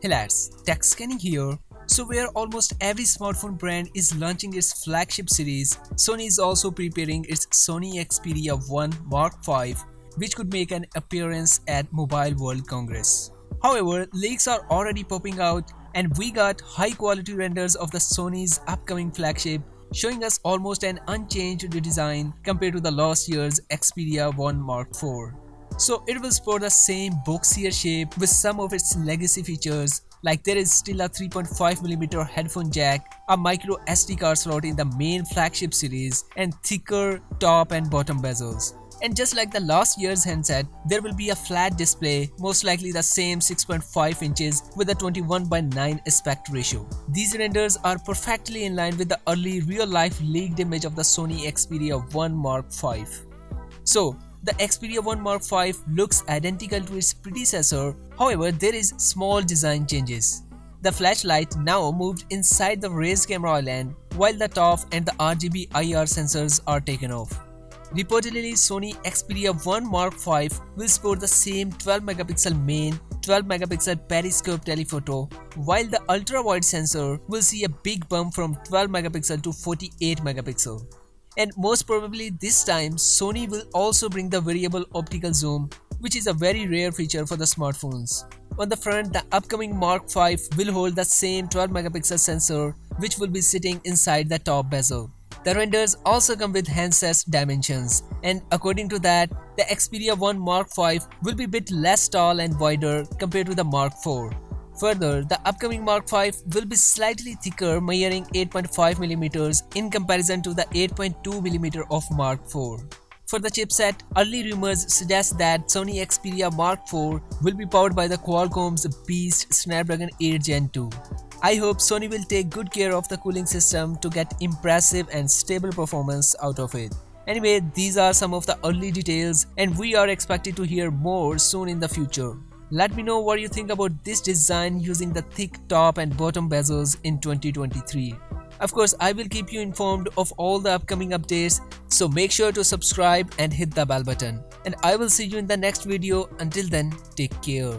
Hey lads, TechScanning here. So where almost every smartphone brand is launching its flagship series, Sony is also preparing its Sony Xperia 1 Mark 5, which could make an appearance at Mobile World Congress. However, leaks are already popping out and we got high quality renders of the Sony's upcoming flagship showing us almost an unchanged design compared to the last year's Xperia 1 Mark 4. So it will sport the same boxier shape with some of its legacy features, like there is still a 3.5mm headphone jack, a micro SD card slot in the main flagship series, and thicker top and bottom bezels. And just like the last year's handset, there will be a flat display, most likely the same 6.5 inches with a 21:9 aspect ratio. These renders are perfectly in line with the early real-life leaked image of the Sony Xperia 1 Mark 5. So, the Xperia 1 Mark 5 looks identical to its predecessor, however there is small design changes. The flashlight now moved inside the raised camera island while the top and the RGB IR sensors are taken off. Reportedly, Sony Xperia 1 Mark 5 will sport the same 12MP main, 12MP periscope telephoto, while the ultra-wide sensor will see a big bump from 12MP to 48MP. And most probably this time, Sony will also bring the variable optical zoom, which is a very rare feature for the smartphones. On the front, the upcoming Mark 5 will hold the same 12MP sensor, which will be sitting inside the top bezel. The renders also come with handset dimensions, and according to that, the Xperia 1 Mark 5 will be a bit less tall and wider compared to the Mark 4. Further, the upcoming Mark 5 will be slightly thicker, measuring 8.5mm in comparison to the 8.2mm of Mark 4. For the chipset, early rumors suggest that Sony Xperia Mark 4 will be powered by the Qualcomm's beast Snapdragon 8 Gen 2. I hope Sony will take good care of the cooling system to get impressive and stable performance out of it. Anyway, these are some of the early details and we are expected to hear more soon in the future. Let me know what you think about this design using the thick top and bottom bezels in 2023. Of course, I will keep you informed of all the upcoming updates, so make sure to subscribe and hit the bell button. And I will see you in the next video. Until then, take care.